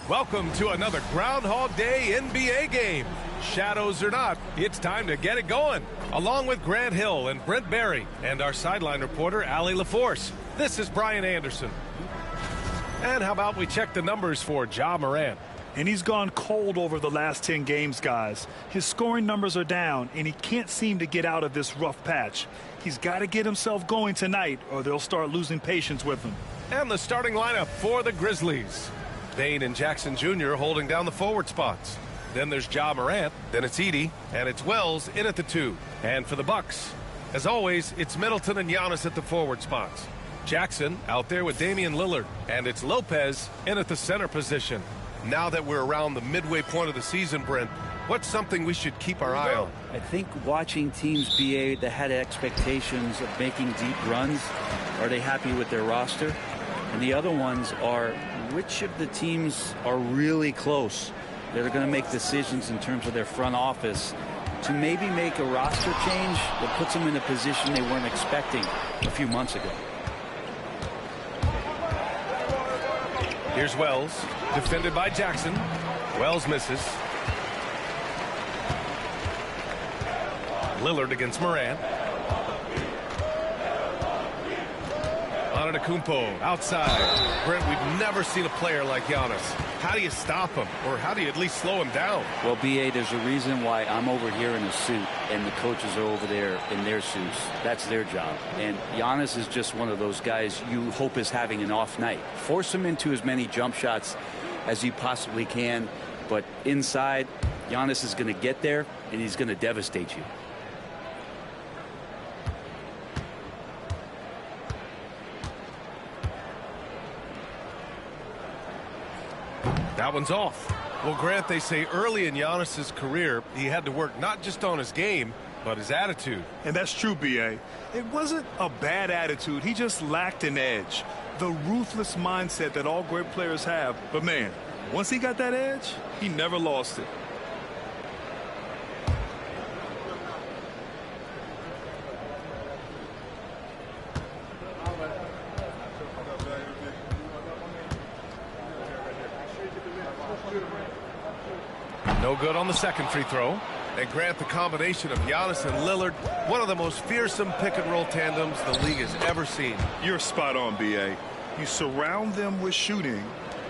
Welcome to another Groundhog Day NBA game. Shadows or not, it's time to get it going. Along with Grant Hill and Brent Barry and our sideline reporter, Allie LaForce, this is Brian Anderson. And how about we check the numbers for Ja Morant? And he's gone cold over the last 10 games, guys. His scoring numbers are down, and he can't seem to get out of this rough patch. He's got to get himself going tonight, or they'll start losing patience with him. And the starting lineup for the Grizzlies. Bane and Jackson Jr. holding down the forward spots. Then there's Ja Morant, then it's Edey, and it's Wells in at the 2. And for the Bucks, as always, it's Middleton and Giannis at the forward spots. Jackson out there with Damian Lillard, and it's Lopez in at the center position. Now that we're around the midway point of the season, Brent, what's something we should keep our eye on? I think watching teams that had expectations of making deep runs, are they happy with their roster? And the other ones are, which of the teams are really close that are going to make decisions in terms of their front office to maybe make a roster change that puts them in a position they weren't expecting a few months ago. Here's Wells, defended by Jackson. Wells misses. Lillard against Morant. Antetokounmpo outside. Brent, we've never seen a player like Giannis. How do you stop him, or how do you at least slow him down? Well, B.A., there's a reason why I'm over here in a suit and the coaches are over there in their suits. That's their job. And Giannis is just one of those guys you hope is having an off night. Force him into as many jump shots as you possibly can, but inside, Giannis is going to get there and he's going to devastate you. That one's off. Well, Grant, they say early in Giannis's career, he had to work not just on his game, but his attitude. And that's true, B.A. It wasn't a bad attitude. He just lacked an edge. The ruthless mindset that all great players have. But, man, once he got that edge, he never lost it. No good on the second free throw. And Grant, the combination of Giannis and Lillard, one of the most fearsome pick-and-roll tandems the league has ever seen. You're spot on, B.A. You surround them with shooting,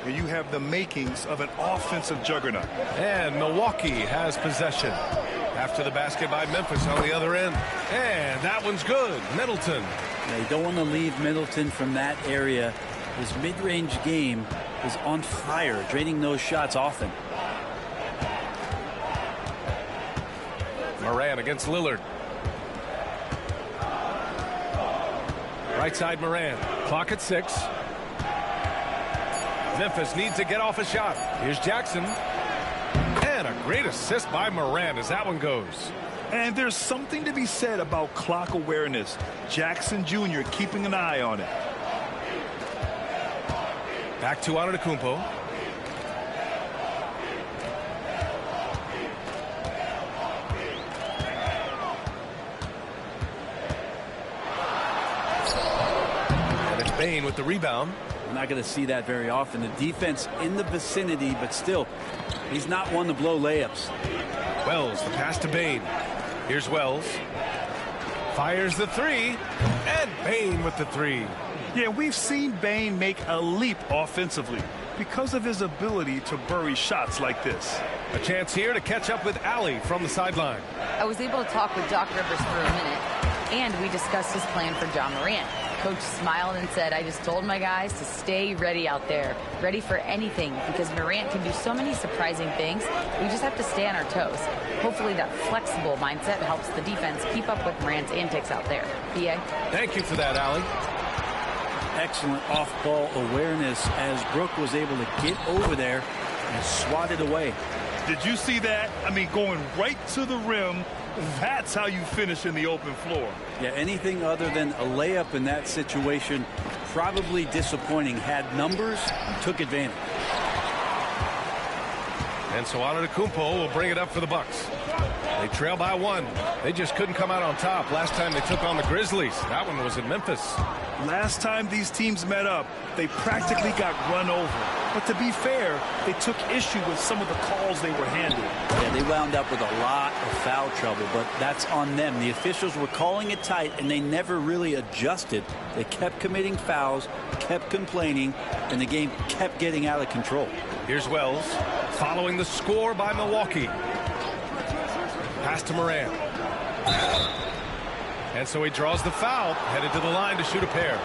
and you have the makings of an offensive juggernaut. And Milwaukee has possession. After the basket by Memphis on the other end. And that one's good. Middleton. Now, you don't want to leave Middleton from that area. His mid-range game is on fire, draining those shots often. Morant against Lillard. Right side Morant. Clock at 6. Memphis needs to get off a shot. Here's Jackson. And a great assist by Morant as that one goes. And there's something to be said about clock awareness. Jackson Jr. keeping an eye on it. Back to Antetokounmpo. Bane with the rebound. We're not going to see that very often. The defense in the vicinity, but still, he's not one to blow layups. Wells, the pass to Bane. Here's Wells. Fires the 3. And Bane with the 3. Yeah, we've seen Bane make a leap offensively because of his ability to bury shots like this. A chance here to catch up with Allie from the sideline. I was able to talk with Doc Rivers for a minute, and we discussed his plan for Ja Morant. Coach smiled and said, I just told my guys to stay ready out there, ready for anything, because Morant can do so many surprising things. We just have to stay on our toes. Hopefully that flexible mindset helps the defense keep up with Morant's antics out there. B.A. Thank you for that, Allie. Excellent off-ball awareness as Brook was able to get over there and swat it away. Did you see that? I mean, going right to the rim. That's how you finish in the open floor. Yeah, anything other than a layup in that situation, probably disappointing. Had numbers, took advantage. And so Antetokounmpo will bring it up for the Bucks. They trail by 1. They just couldn't come out on top last time they took on the Grizzlies. That one was in Memphis. Last time these teams met up, they practically got run over. But to be fair, they took issue with some of the calls they were handed. Yeah, they wound up with a lot of foul trouble, but that's on them. The officials were calling it tight, and they never really adjusted. They kept committing fouls, kept complaining, and the game kept getting out of control. Here's Wells following the score by Milwaukee. Pass to Morant. And so he draws the foul, headed to the line to shoot a pair.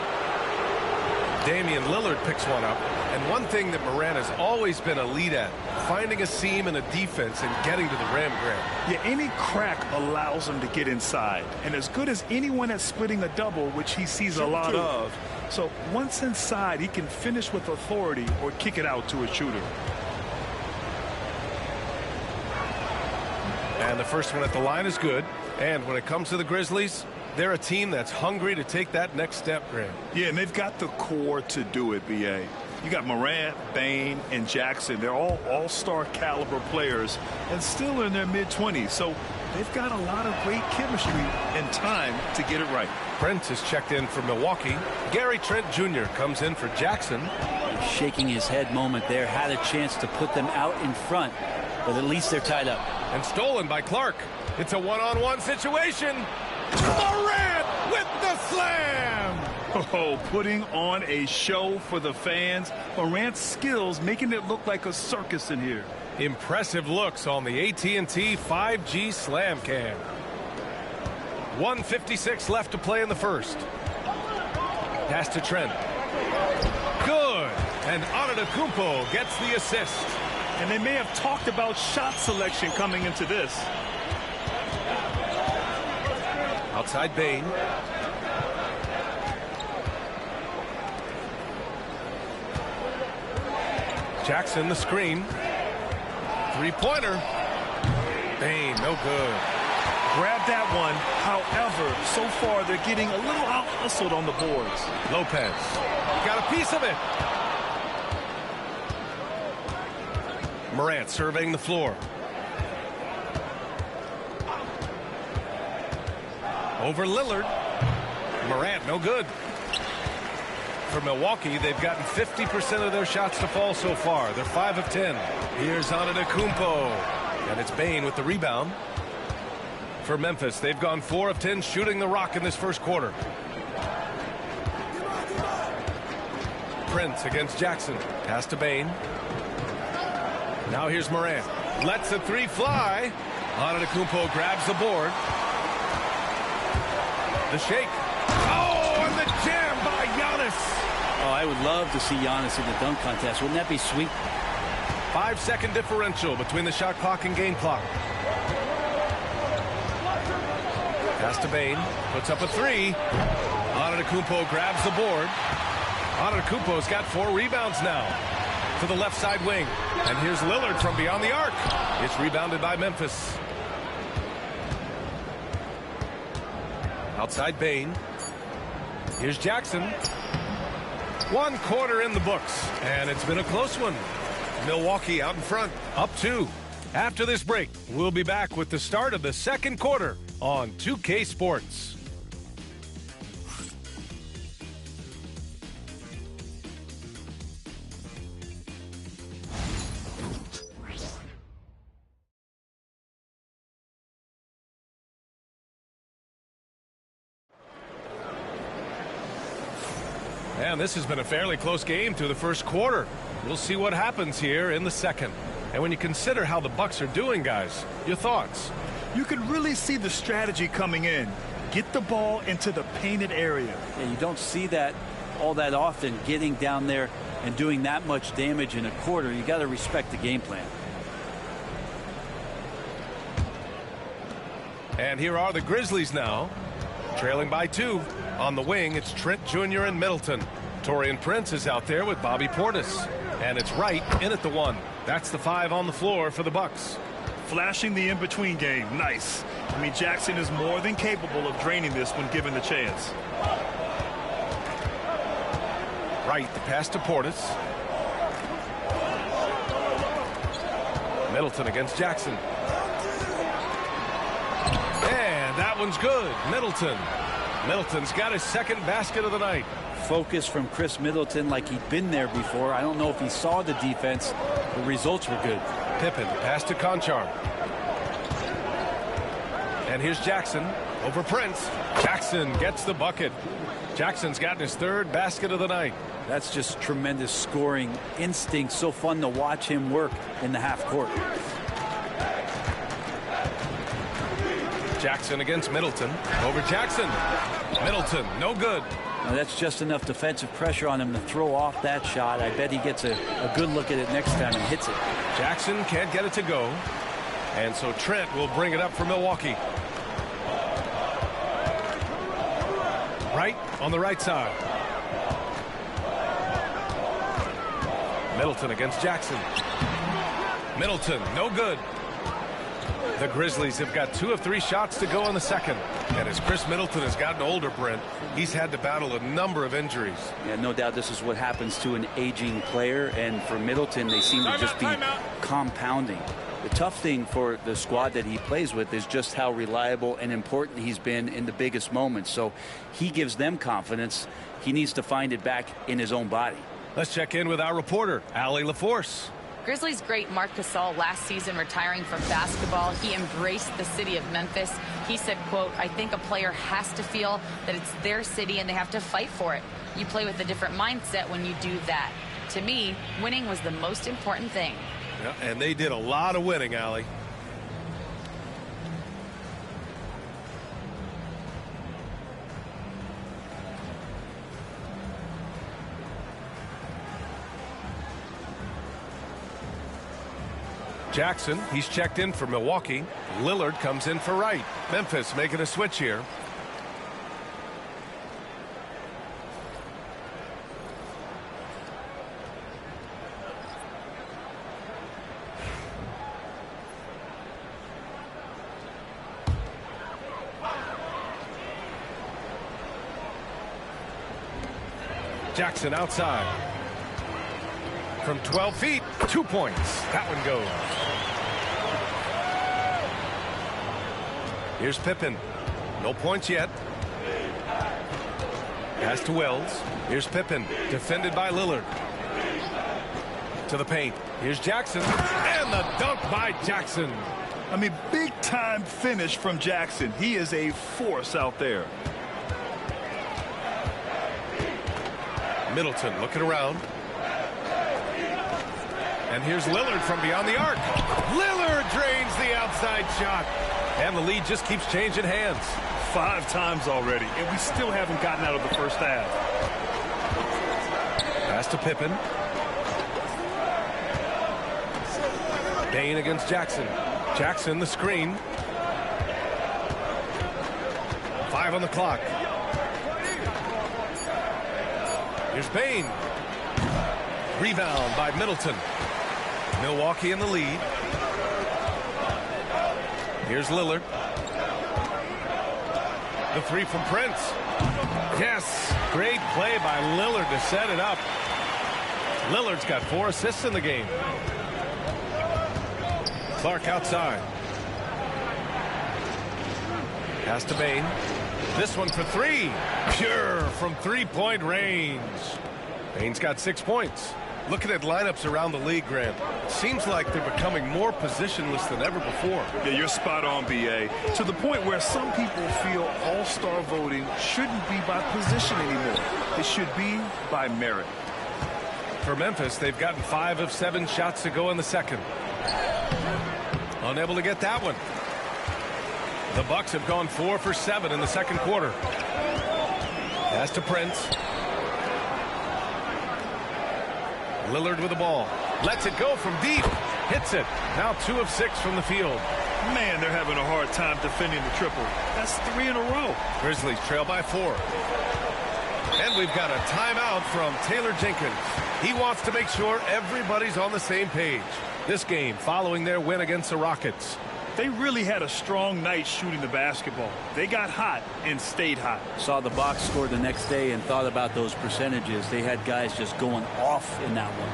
Damian Lillard picks one up. And one thing that Morant has always been a lead at, finding a seam in a defense and getting to the rim, Grant. Yeah, any crack allows him to get inside. And as good as anyone at splitting a double, which he sees a lot of. So once inside, he can finish with authority or kick it out to a shooter. And the first one at the line is good. And when it comes to the Grizzlies, they're a team that's hungry to take that next step, Grant. Yeah, and they've got the core to do it, B.A. You got Morant, Bane, and Jackson. They're all all-star caliber players and still in their mid-20s. So they've got a lot of great chemistry and time to get it right. Prince is checked in for Milwaukee. Gary Trent Jr. comes in for Jackson. Shaking his head moment there, had a chance to put them out in front, but at least they're tied up. And stolen by Clark. It's a one-on-one situation. Morant with the slam. Oh, putting on a show for the fans. Morant's skills making it look like a circus in here. Impressive looks on the AT&T 5G Slam Cam. 1:56 left to play in the first. Pass to Trent. Good. And Antetokounmpo gets the assist. And they may have talked about shot selection coming into this. Outside Bane. Jackson the screen. Three-pointer. Bane, no good. Grab that one. However, so far they're getting a little out-hustled on the boards. Lopez got a piece of it. Morant surveying the floor. Over Lillard. Morant, no good. For Milwaukee, they've gotten 50% of their shots to fall so far. They're 5 of 10. Here's Antetokounmpo. And it's Bane with the rebound. For Memphis, they've gone 4 of 10 shooting the rock in this first quarter. Prince against Jackson. Pass to Bane. Now here's Morant. Lets the three fly. Antetokounmpo grabs the board. The shake. Oh, and the jam by Giannis. Oh, I would love to see Giannis in the dunk contest. Wouldn't that be sweet? 5-second differential between the shot clock and game clock. Pass to Bane. Puts up a three. Antetokounmpo grabs the board. Antetokounmpo's got 4 rebounds now. To the left side wing. And here's Lillard from beyond the arc. It's rebounded by Memphis. Outside Bane. Here's Jackson. 1 quarter in the books. And it's been a close one. Milwaukee out in front. Up 2. After this break, we'll be back with the start of the second quarter on 2K Sports. And this has been a fairly close game through the first quarter. We'll see what happens here in the second. And when you consider how the Bucks are doing, guys, your thoughts? You can really see the strategy coming in. Get the ball into the painted area. And you don't see that all that often, getting down there and doing that much damage in a quarter. You got to respect the game plan. And here are the Grizzlies now, trailing by 2. On the wing, it's Trent Jr. and Middleton. Taurean Prince is out there with Bobby Portis. And it's Wright in at the 1. That's the 5 on the floor for the Bucks. Flashing the in-between game. Nice. I mean, Jackson is more than capable of draining this when given the chance. Wright, the pass to Portis. Middleton against Jackson. And that one's good. Middleton's got his second basket of the night. focus from Chris Middleton like he'd been there before. I don't know if he saw the defense. The results were good. Pippen pass to Conchar. And here's Jackson over Prince. Jackson gets the bucket. Jackson's gotten his 3rd basket of the night. That's just tremendous scoring instinct. So fun to watch him work in the half court. Jackson against Middleton. Over Jackson. Middleton, no good. Now that's just enough defensive pressure on him to throw off that shot. I bet he gets a good look at it next time and hits it. Jackson can't get it to go. And so Trent will bring it up for Milwaukee. Right on the right side. Middleton against Jackson. Middleton, no good. The Grizzlies have got 2 of 3 shots to go in the second. And as Chris Middleton has gotten older, Brent, he's had to battle a number of injuries. Yeah, no doubt this is what happens to an aging player. And for Middleton, they seem to just be compounding. The tough thing for the squad that he plays with is just how reliable and important he's been in the biggest moments. So he gives them confidence. He needs to find it back in his own body. Let's check in with our reporter, Allie LaForce. Grizzlies great Marc Gasol last season retiring from basketball. He embraced the city of Memphis. He said, quote, "I think a player has to feel that it's their city and they have to fight for it. You play with a different mindset when you do that. To me, winning was the most important thing." Yeah, and they did a lot of winning, Allie. Jackson, he's checked in for Milwaukee. Lillard comes in for Wright. Memphis making a switch here. Jackson outside. From 12 feet, 2 points. That one goes. Here's Pippen. No points yet. Pass to Wells. Here's Pippen. Defended by Lillard. To the paint. Here's Jackson. And the dunk by Jackson. I mean, big time finish from Jackson. He is a force out there. Middleton looking around. And here's Lillard from beyond the arc. Lillard drains the outside shot. And the lead just keeps changing hands. 5 times already, and we still haven't gotten out of the first half. Pass to Pippen. Bain against Jackson. Jackson the screen. 5 on the clock. Here's Bain. Rebound by Middleton. Milwaukee in the lead. Here's Lillard. The 3 from Prince. Yes, great play by Lillard to set it up. Lillard's got 4 assists in the game. Clark outside. Pass to Bain. This one for 3. Pure from 3-point range. Bain's got 6 points. Looking at lineups around the league, Grant, seems like they're becoming more positionless than ever before. Yeah, you're spot on, B.A. To the point where some people feel all-star voting shouldn't be by position anymore. It should be by merit. For Memphis, they've gotten 5 of 7 shots to go in the second. Unable to get that one. The Bucks have gone 4 for 7 in the second quarter. Pass to Prince. Lillard with the ball. Lets it go from deep. Hits it. Now 2 of 6 from the field. Man, they're having a hard time defending the triple. That's 3 in a row. Grizzlies trail by 4. And we've got a timeout from Taylor Jenkins. He wants to make sure everybody's on the same page. This game following their win against the Rockets. They really had a strong night shooting the basketball. They got hot and stayed hot. Saw the box score the next day and thought about those percentages. They had guys just going off in that one.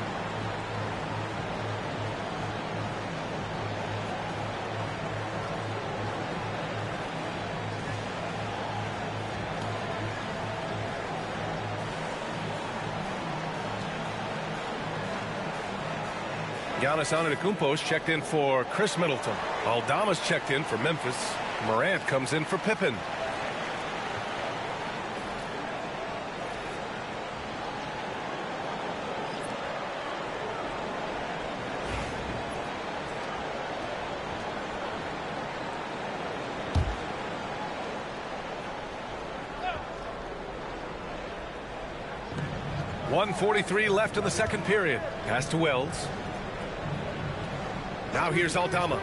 Giannis Antetokounmpo's checked in for Chris Middleton. Aldama's checked in for Memphis. Morant comes in for Pippen. .143 left in the second period. Pass to Wells. Now here's Aldama.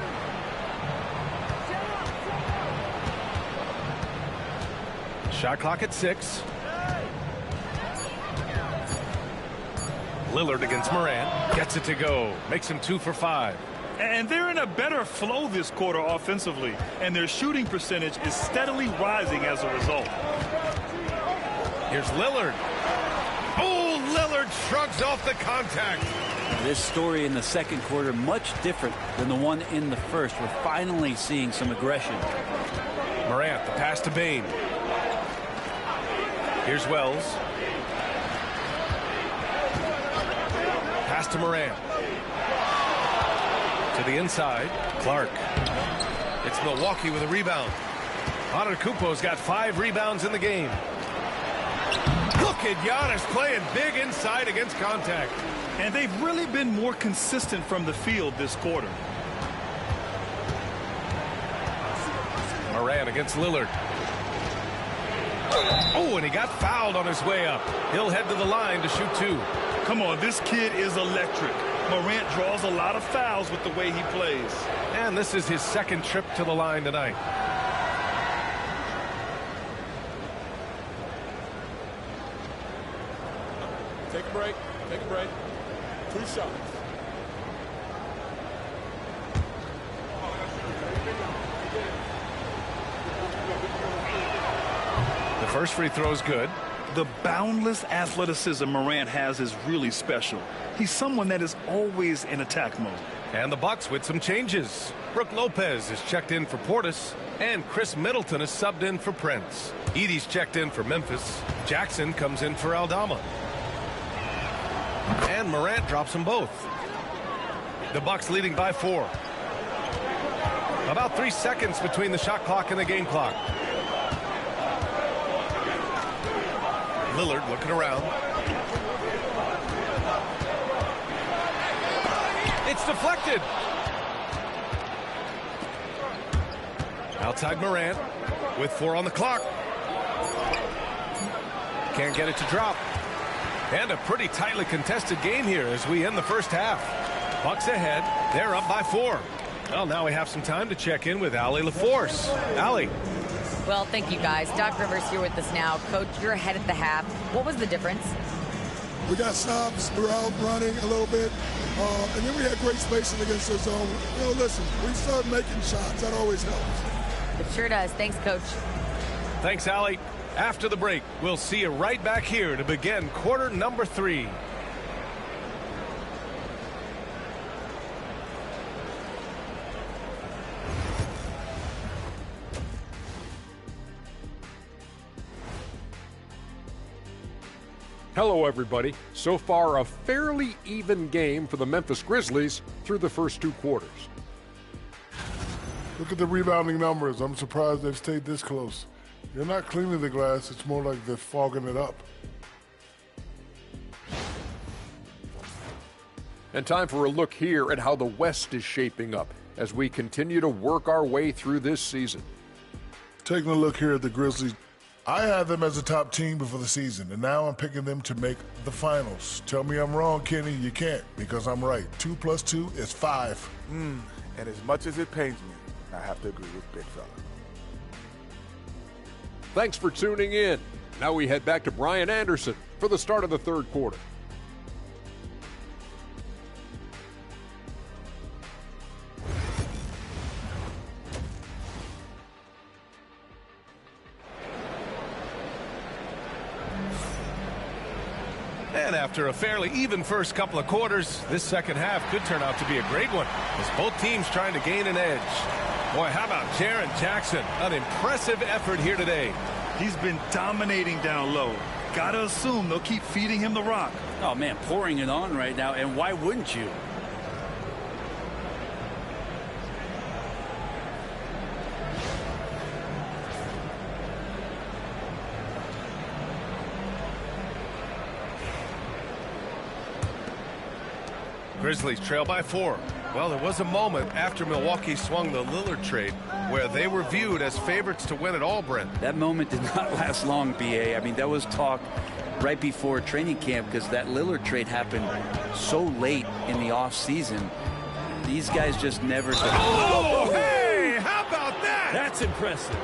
Shot clock at 6. Lillard against Morant. Gets it to go. Makes him 2 for 5. And they're in a better flow this quarter offensively. And their shooting percentage is steadily rising as a result. Here's Lillard. Oh, Lillard shrugs off the contact. This story in the second quarter much different than the one in the first. We're finally seeing some aggression. Morant, the pass to Bane. Here's Wells. Pass to Morant. To the inside. Clark. It's Milwaukee with a rebound. Antetokounmpo's got 5 rebounds in the game. Look at Giannis playing big inside against contact. And they've really been more consistent from the field this quarter. Morant against Lillard. Oh, and he got fouled on his way up. He'll head to the line to shoot 2. Come on, this kid is electric. Morant draws a lot of fouls with the way he plays. And this is his second trip to the line tonight. Take a break. Take a break. 2 shots. The first free throw is good. The boundless athleticism Morant has is really special. He's someone that is always in attack mode. And the Bucks with some changes. Brook Lopez is checked in for Portis, and Chris Middleton is subbed in for Prince. Edey's checked in for Memphis. Jackson comes in for Aldama. And Morant drops them both. The Bucks leading by 4. About 3 seconds between the shot clock and the game clock. Lillard looking around. It's deflected. Outside Morant with 4 on the clock. Can't get it to drop. And a pretty tightly contested game here as we end the first half. Bucks ahead. They're up by 4. Well, now we have some time to check in with Allie LaForce. Allie. Well, thank you, guys. Doc Rivers here with us now. Coach, you're ahead at the half. What was the difference? We got stops throughout running a little bit, and then we had great spacing against their zone. You know, listen, we started making shots. That always helps. It sure does. Thanks, Coach. Thanks, Allie. After the break, we'll see you right back here to begin quarter number 3. Hello, everybody. So far, a fairly even game for the Memphis Grizzlies through the first 2 quarters. Look at the rebounding numbers. I'm surprised they've stayed this close. You're not cleaning the glass. It's more like they're fogging it up. And time for a look here at how the West is shaping up as we continue to work our way through this season. Taking a look here at the Grizzlies, I had them as a top team before the season, and now I'm picking them to make the finals. Tell me I'm wrong, Kenny. You can't, because I'm right. 2 + 2 is 5. And as much as it pains me, I have to agree with Big Fella. Thanks for tuning in. Now we head back to Brian Anderson for the start of the third quarter. And after a fairly even first couple of quarters, this second half could turn out to be a great one as both teams trying to gain an edge. Boy, how about Jaren Jackson? An impressive effort here today. He's been dominating down low. Gotta assume they'll keep feeding him the rock. Oh, man, pouring it on right now, and why wouldn't you? Grizzlies trail by 4. Well, there was a moment after Milwaukee swung the Lillard trade where they were viewed as favorites to win it all, Brent. That moment did not last long, B.A. I mean, that was talk right before training camp because that Lillard trade happened so late in the offseason. These guys just never... Oh, hey! How about that? That's impressive.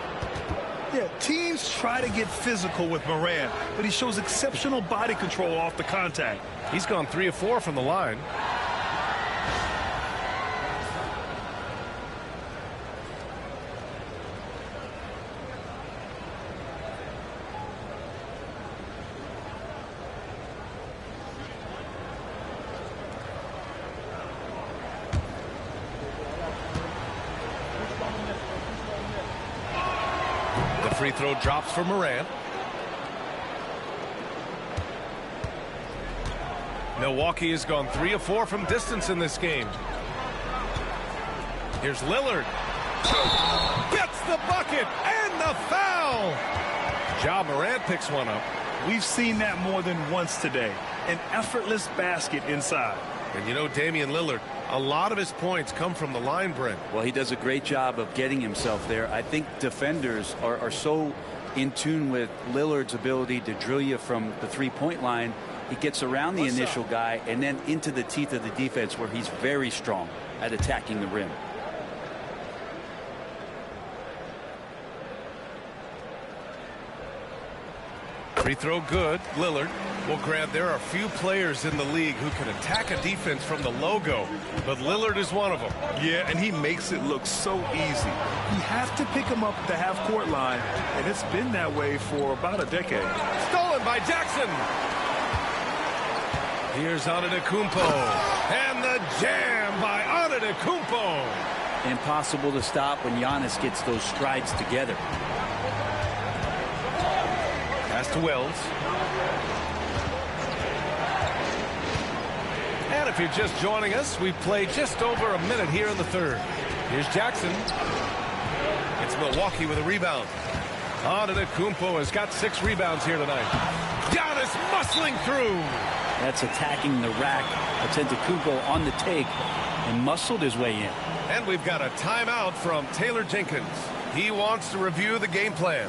Yeah, teams try to get physical with Morant, but he shows exceptional body control off the contact. He's gone 3 of 4 from the line. The free throw drops for Morant. Milwaukee has gone 3 of 4 from distance in this game. Here's Lillard. Gets the bucket and the foul. Ja Morant picks one up. We've seen that more than once today. An effortless basket inside. And you know, Damian Lillard, a lot of his points come from the line, Brent. Well, he does a great job of getting himself there. I think defenders are so in tune with Lillard's ability to drill you from the three-point line. He gets around the initial guy and then into the teeth of the defense where he's very strong at attacking the rim. Free throw good. Lillard. Well, Grant, there are few players in the league who can attack a defense from the logo, but Lillard is one of them. Yeah, and he makes it look so easy. You have to pick him up at the half-court line, and it's been that way for about a decade. Stolen by Jackson. Here's Antetokounmpo. And the jam by Antetokounmpo. Impossible to stop when Giannis gets those strides together. Pass to Wells. And if you're just joining us, we've played just over a minute here in the third. Here's Jackson. It's Milwaukee with a rebound. Antetokounmpo has got 6 rebounds here tonight. Giannis muscling through. That's attacking the rack. Antetokounmpo on the take and muscled his way in. And we've got a timeout from Taylor Jenkins. He wants to review the game plan.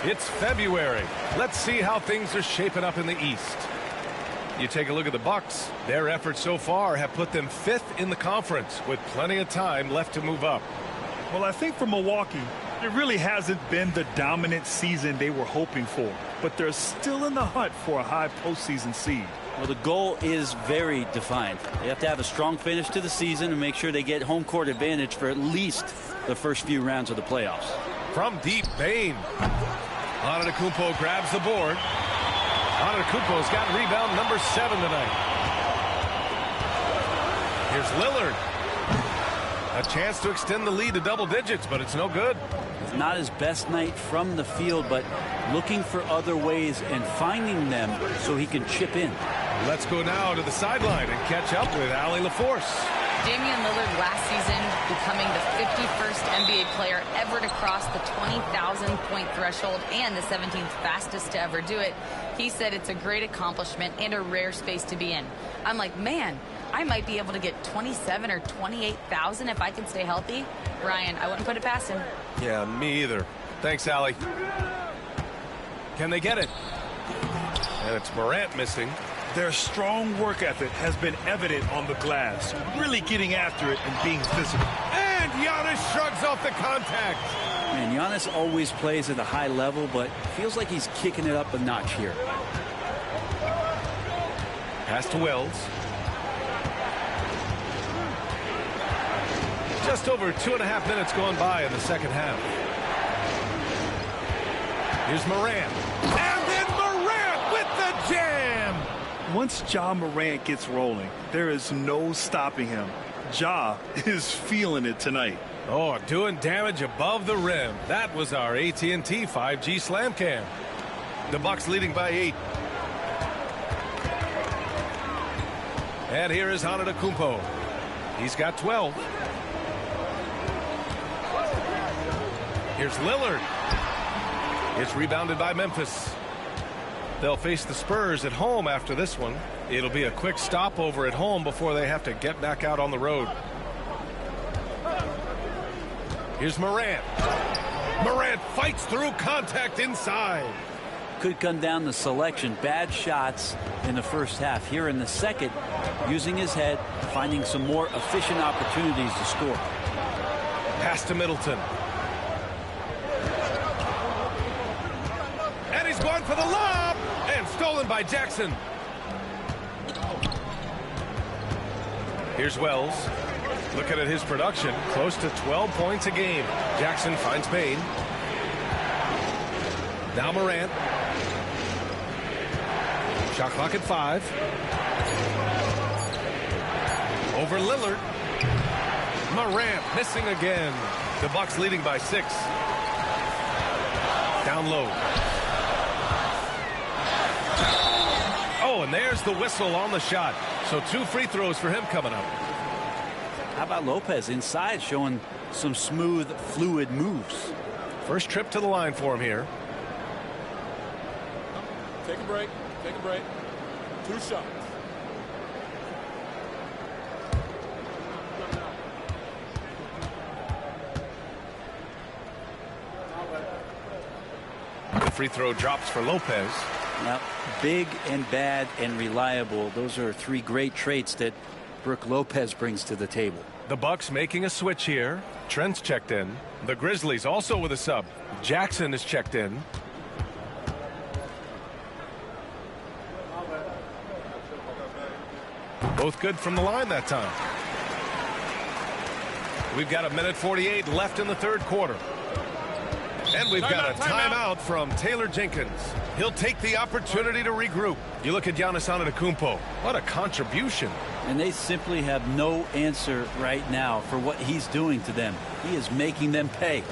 It's February. Let's see how things are shaping up in the East. You take a look at the Bucks. Their efforts so far have put them 5th in the conference with plenty of time left to move up. Well, I think for Milwaukee, it really hasn't been the dominant season they were hoping for, but they're still in the hunt for a high postseason seed. Well, the goal is very defined. They have to have a strong finish to the season and make sure they get home court advantage for at least the first few rounds of the playoffs. From deep, Bane. Antetokounmpo grabs the board. Antetokounmpo's got rebound number 7 tonight. Here's Lillard. A chance to extend the lead to double digits, but it's no good. It's not his best night from the field, but looking for other ways and finding them so he can chip in. Let's go now to the sideline and catch up with Allie LaForce. Damian Lillard last season becoming the 51st NBA player ever to cross the 20,000 point threshold and the 17th fastest to ever do it. He said it's a great accomplishment and a rare space to be in. I'm like, man, I might be able to get 27 or 28,000 if I can stay healthy. Ryan, I wouldn't put it past him. Yeah, me either. Thanks, Allie. Can they get it? And it's Morant missing. Their strong work ethic has been evident on the glass, really getting after it and being physical. And Giannis shrugs off the contact. And Giannis always plays at a high level, but feels like he's kicking it up a notch here. Pass to Wells. Just over 2.5 minutes going by in the second half. Here's Morant. And then Morant with the jam. Once Ja Morant gets rolling, there is no stopping him. Ja is feeling it tonight. Oh, doing damage above the rim. That was our AT&T 5G slam cam. The Bucks leading by 8. And here is Antetokounmpo. He's got 12. Here's Lillard. It's rebounded by Memphis. They'll face the Spurs at home after this one. It'll be a quick stopover at home before they have to get back out on the road. Here's Morant. Morant fights through contact inside. Could come down to selection. Bad shots in the first half. Here in the second, using his head, finding some more efficient opportunities to score. Pass to Middleton. And he's going for the lob. And stolen by Jackson. Here's Wells. Looking at his production, close to 12 points a game. Jackson finds Payne. Now Morant. Shot clock at 5. Over Lillard. Morant missing again. The Bucks leading by 6. Down low. Oh, and there's the whistle on the shot. So 2 free throws for him coming up. How about Lopez inside, showing some smooth, fluid moves? First trip to the line for him here. Take a break. Take a break. 2 shots. The free throw drops for Lopez. Now, big and bad and reliable. Those are 3 great traits that Brook Lopez brings to the table. The Bucks making a switch here. Trent's checked in. The Grizzlies also with a sub. Jackson is checked in. Both good from the line that time. We've got 1:48 left in the third quarter. And we've got a timeout from Taylor Jenkins. He'll take the opportunity to regroup. You look at Giannis Antetokounmpo. What a contribution. And they simply have no answer right now for what he's doing to them. He is making them pay.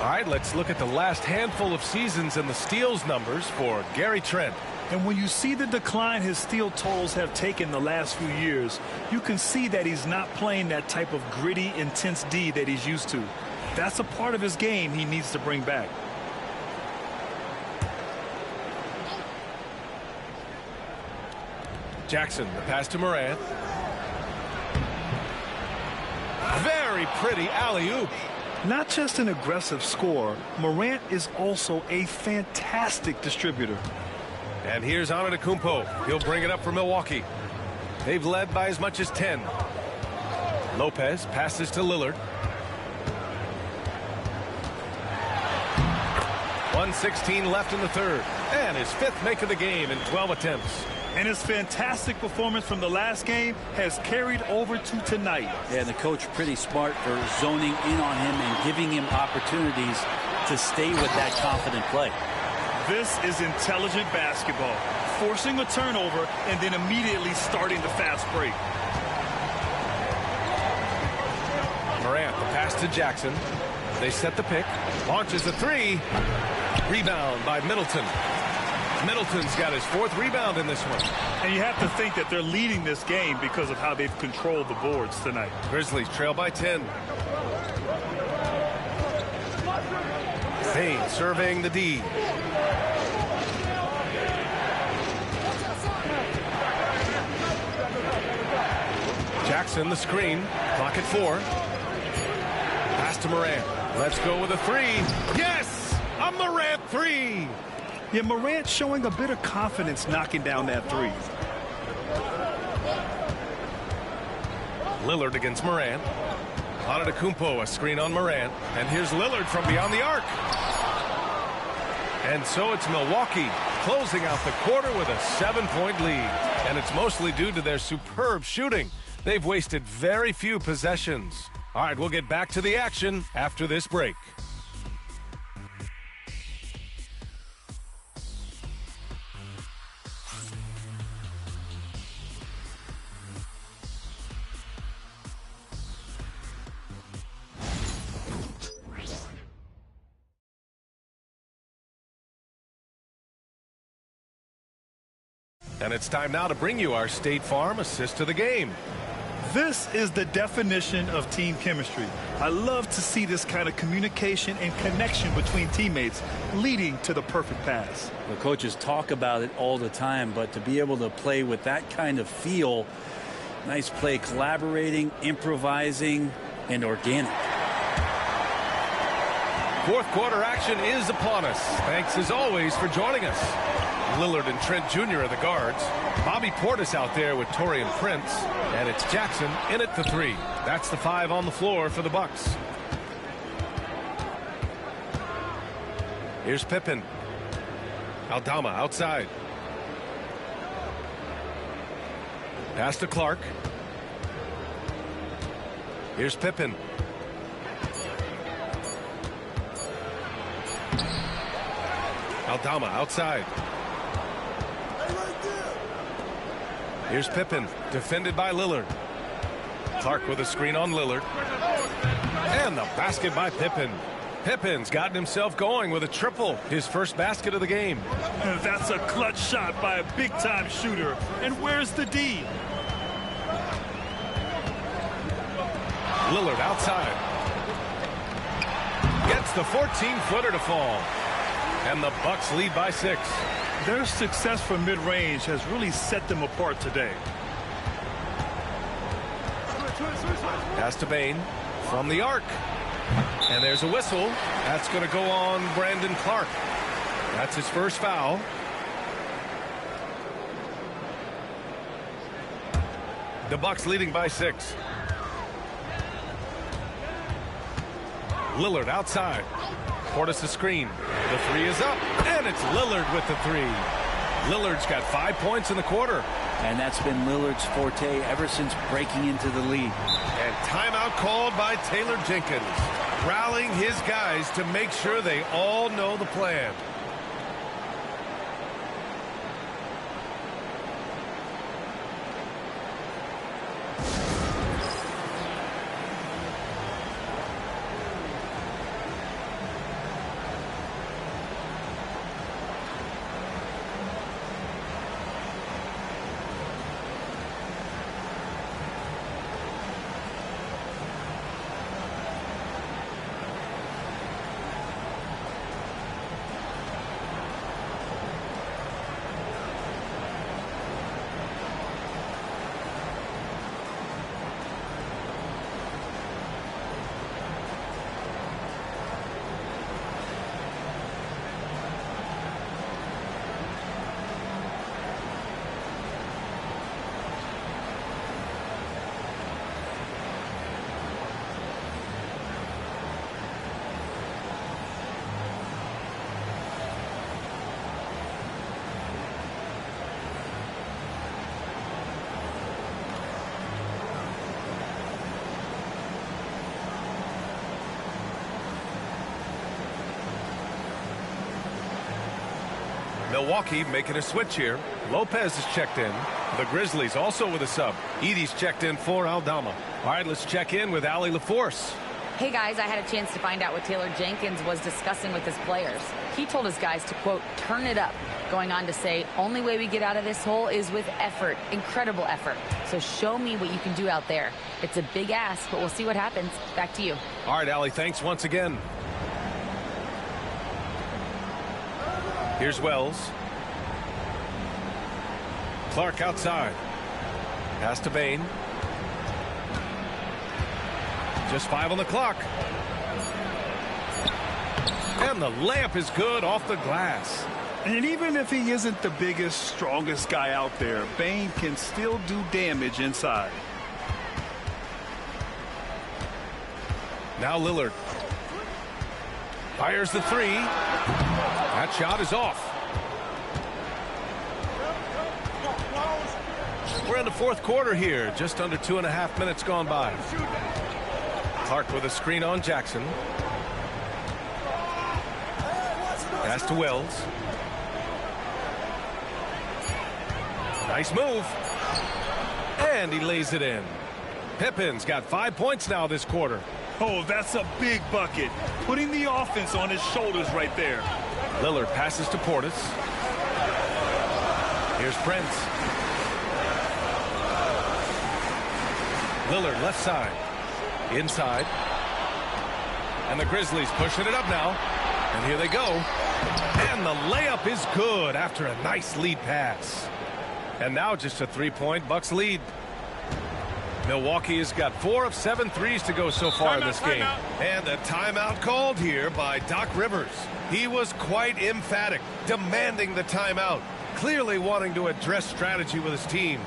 All right, let's look at the last handful of seasons and the steals numbers for Gary Trent. And when you see the decline his steal totals have taken the last few years, you can see that he's not playing that type of gritty, intense D that he's used to. That's a part of his game he needs to bring back. Jackson, the pass to Morant. Very pretty alley-oop. Not just an aggressive scorer, Morant is also a fantastic distributor. And here's Antetokounmpo. He'll bring it up for Milwaukee. They've led by as much as 10. Lopez passes to Lillard. 1:16 left in the third. And his 5th make of the game in 12 attempts. And his fantastic performance from the last game has carried over to tonight. Yeah, and the coach pretty smart for zoning in on him and giving him opportunities to stay with that confident play. This is intelligent basketball, forcing a turnover and then immediately starting the fast break. Morant, the pass to Jackson. They set the pick. Launches a 3. Rebound by Middleton. Middleton's got his 4th rebound in this one. And you have to think that they're leading this game because of how they've controlled the boards tonight. Grizzlies trail by 10. Payne surveying the D. Jackson the screen. Clock at 4. Pass to Morant. Let's go with a 3. Yes! A Morant 3! Yeah, Morant showing a bit of confidence knocking down that 3. Lillard against Morant. Antetokounmpo, a screen on Morant. And here's Lillard from beyond the arc. And so it's Milwaukee closing out the quarter with a 7-point lead. And it's mostly due to their superb shooting. They've wasted very few possessions. All right, we'll get back to the action after this break. And it's time now to bring you our State Farm assist to the game. This is the definition of team chemistry. I love to see this kind of communication and connection between teammates leading to the perfect pass. The coaches talk about it all the time, but to be able to play with that kind of feel, nice play, collaborating, improvising, and organic. 4th quarter action is upon us. Thanks as always for joining us. Lillard and Trent Jr. are the guards. Bobby Portis out there with Taurean Prince. And it's Jackson in at the 3. That's the 5 on the floor for the Bucks. Here's Pippen. Aldama outside. Pass to Clark. Here's Pippen. Aldama outside. Here's Pippen, defended by Lillard. Clark with a screen on Lillard. And the basket by Pippen. Pippen's gotten himself going with a triple, his first basket of the game. That's a clutch shot by a big-time shooter. And where's the D? Lillard outside. Gets the 14-footer to fall. And the Bucks lead by 6. Their success from mid-range has really set them apart today. Pass to Bane from the arc. And there's a whistle. That's going to go on Brandon Clark. That's his first foul. The Bucks leading by 6. Lillard outside. Portis a screen. The 3 is up, and it's Lillard with the 3. Lillard's got 5 points in the quarter. And that's been Lillard's forte ever since breaking into the league. And timeout called by Taylor Jenkins, rallying his guys to make sure they all know the plan. Milwaukee making a switch here. Lopez is checked in. The Grizzlies also with a sub. Edey's checked in for Aldama. All right, let's check in with Allie LaForce. Hey guys, I had a chance to find out what Taylor Jenkins was discussing with his players. He told his guys to, quote, turn it up, going on to say, only way we get out of this hole is with effort, incredible effort. So show me what you can do out there. It's a big ask, but we'll see what happens. Back to you. All right, Allie, thanks once again. Here's Wells. Clark outside. Pass to Bain. Just 5 on the clock. And the layup is good off the glass. And even if he isn't the biggest, strongest guy out there, Bain can still do damage inside. Now Lillard. Fires the 3. That shot is off. We're in the fourth quarter here. Just under 2.5 minutes gone by. Clark with a screen on Jackson. Pass to Wells. Nice move. And he lays it in. Pippen's got 5 points now this quarter. Oh, that's a big bucket. Putting the offense on his shoulders right there. Lillard passes to Portis. Here's Prince. Lillard left side. Inside. And the Grizzlies pushing it up now. And here they go. And the layup is good after a nice lead pass. And now just a 3-point Bucks lead. Milwaukee has got 4 of 7 threes to go so far in this game. And a timeout called here by Doc Rivers. He was quite emphatic, demanding the timeout, clearly wanting to address strategy with his team.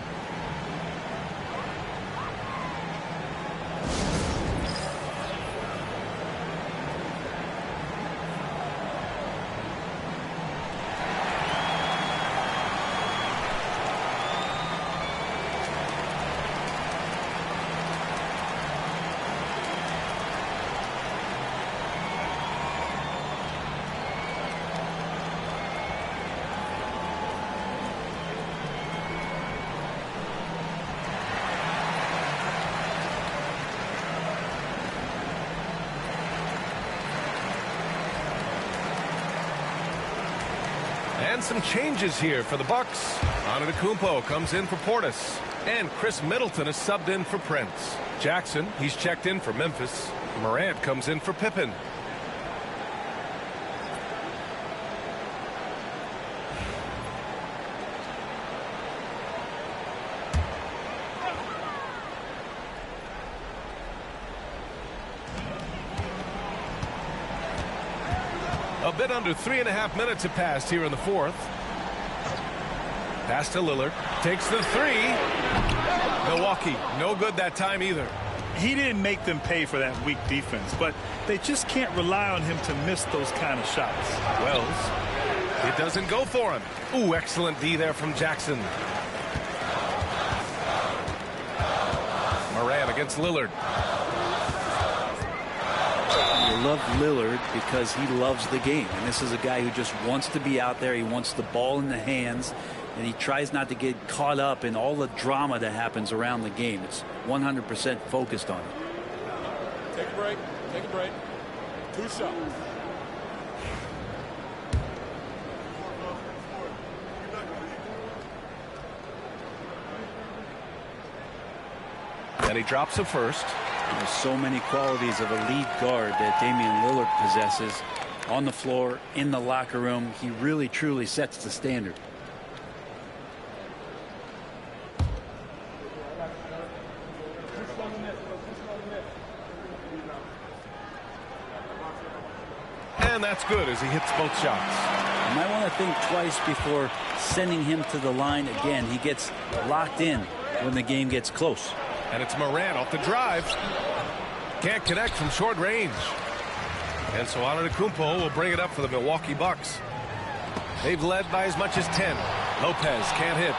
And some changes here for the Bucks. Antetokounmpo comes in for Portis. And Chris Middleton is subbed in for Prince. Jackson, he's checked in for Memphis. Morant comes in for Pippen. A bit under 3.5 minutes have passed here in the fourth. Pass to Lillard. Takes the 3. Milwaukee, no good that time either. He didn't make them pay for that weak defense, but they just can't rely on him to miss those kind of shots. Wells. It doesn't go for him. Ooh, excellent D there from Jackson. Morant against Lillard. You love Lillard because he loves the game. And this is a guy who just wants to be out there. He wants the ball in the hands. And he tries not to get caught up in all the drama that happens around the game. It's 100% focused on it. Take a break. Take a break. 2 shots. And he drops a first. There's so many qualities of a lead guard that Damian Lillard possesses on the floor, in the locker room. He really, truly sets the standard. And that's good as he hits both shots. You might want to think twice before sending him to the line again. He gets locked in when the game gets close. And it's Morant off the drive. Can't connect from short range. And so Antetokounmpo will bring it up for the Milwaukee Bucks. They've led by as much as 10. Lopez can't hit.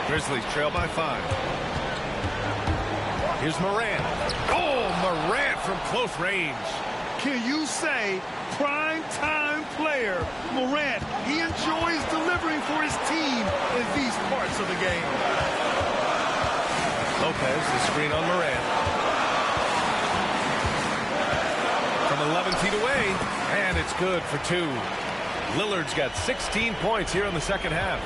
Grizzlies trail by 5. Here's Morant. Oh, Morant from close range. Can you say prime time player Morant? He enjoys delivering for his team in these parts of the game. Lopez, the screen on Morant. from 11 feet away, and it's good for 2. Lillard's got 16 points here in the second half.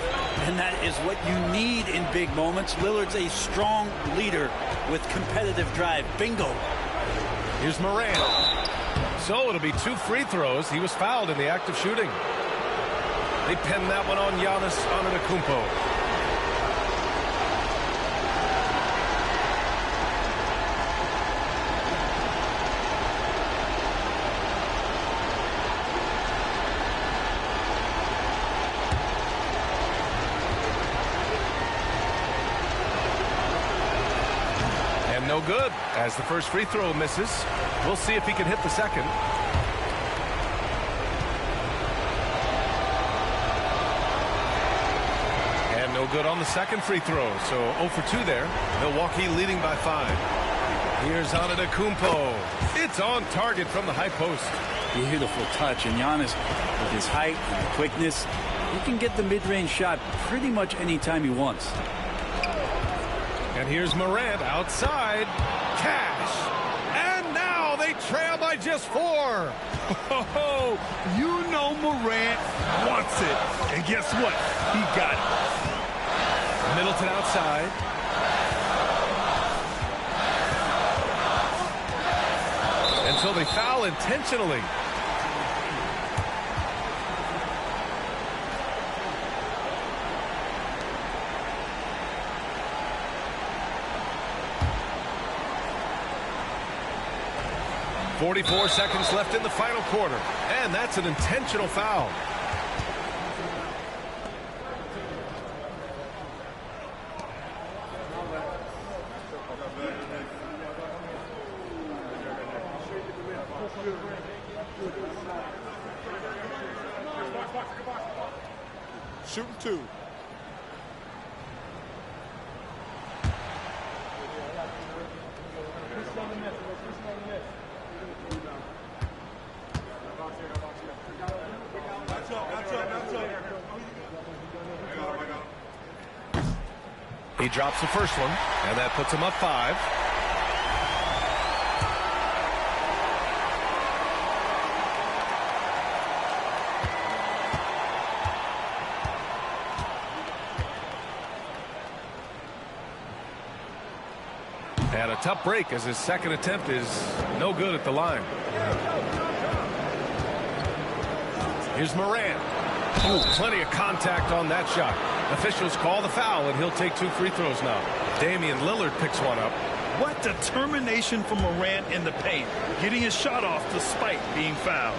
And that is what you need in big moments. Lillard's a strong leader with competitive drive. Bingo. Here's Morant. So it'll be 2 free throws. He was fouled in the act of shooting. They pinned that one on Giannis Antetokounmpo. No good, as the first free throw misses. We'll see if he can hit the second. And no good on the second free throw, so 0 for 2 there. Milwaukee leading by 5. Here's Antetokounmpo. It's on target from the high post. Beautiful touch, and Giannis, with his height and quickness, he can get the mid-range shot pretty much anytime he wants. And here's Morant outside. Cash. And now they trail by just 4. Oh, you know Morant wants it. And guess what? He got it. Middleton outside. And so they foul intentionally. .44 seconds left in the final quarter, and that's an intentional foul. Shooting 2. He drops the first one, and that puts him up 5. And a tough break as his second attempt is no good at the line. Here's Morant. Ooh, plenty of contact on that shot. Officials call the foul, and he'll take 2 free throws now. Damian Lillard picks one up. What determination from Morant in the paint, getting his shot off despite being fouled.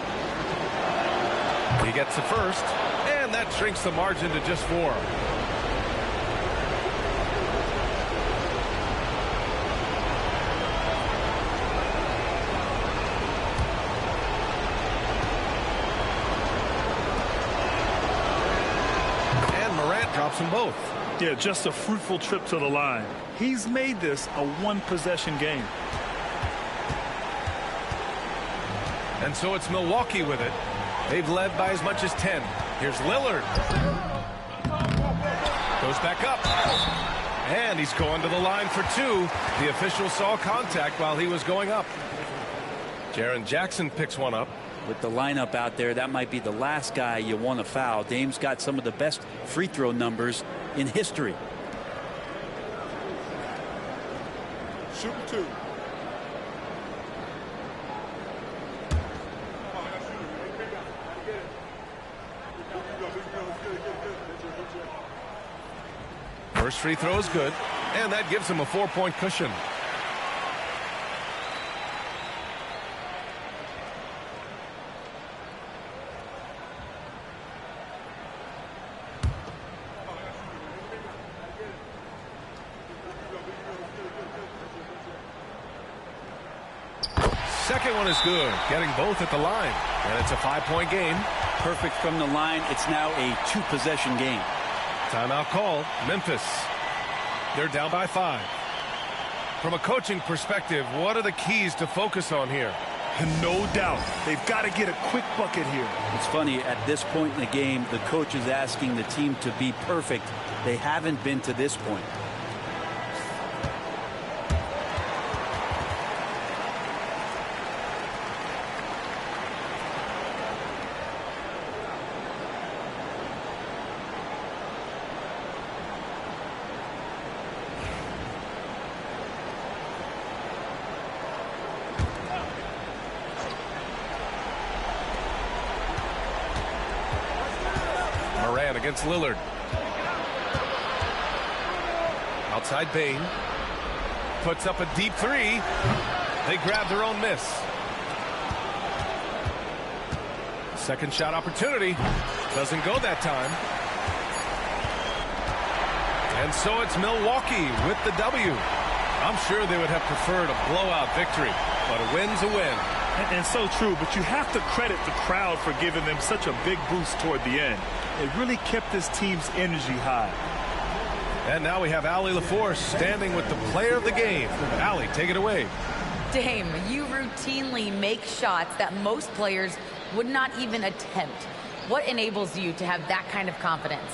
He gets the first, and that shrinks the margin to just 4. Drops them both. Yeah, just a fruitful trip to the line. He's made this a one-possession game. And so it's Milwaukee with it. They've led by as much as 10. Here's Lillard. Goes back up. And he's going to the line for 2. The official saw contact while he was going up. Jaren Jackson picks one up. With the lineup out there, that might be the last guy you want to foul. Dame's got some of the best free throw numbers in history. Shooting 2. First free throw is good, and that gives him a 4-point cushion. Second one is good, getting both at the line, and it's a 5-point game. Perfect from the line. It's now a 2-possession game. Timeout call, Memphis. They're down by 5. From a coaching perspective, what are the keys to focus on here? No doubt. They've got to get a quick bucket here. It's funny, at this point in the game, the coach is asking the team to be perfect. They haven't been to this point. against Lillard. Outside Bain. Puts up a deep three. They grab their own miss. Second shot opportunity. Doesn't go that time. And so it's Milwaukee with the W. I'm sure they would have preferred a blowout victory, but a win's a win. And so true, but you have to credit the crowd for giving them such a big boost toward the end. It really kept this team's energy high. And now we have Allie LaForce standing with the player of the game. Allie, take it away. Dame, you routinely make shots that most players would not even attempt. What enables you to have that kind of confidence?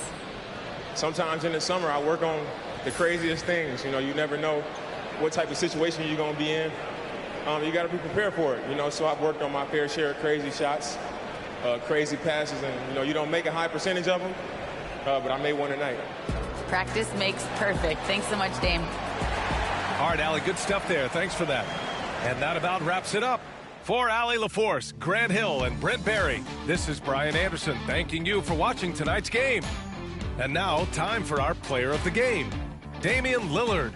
Sometimes in the summer, I work on the craziest things. You know, you never know what type of situation you're going to be in. You got to be prepared for it, you know, so I've worked on my fair share of crazy shots, crazy passes, and, you know, you don't make a high percentage of them, but I made one tonight. Practice makes perfect. Thanks so much, Dame. All right, Allie, good stuff there. Thanks for that. And that about wraps it up. For Allie LaForce, Grant Hill, and Brent Barry, this is Brian Anderson thanking you for watching tonight's game. And now, time for our player of the game, Damian Lillard.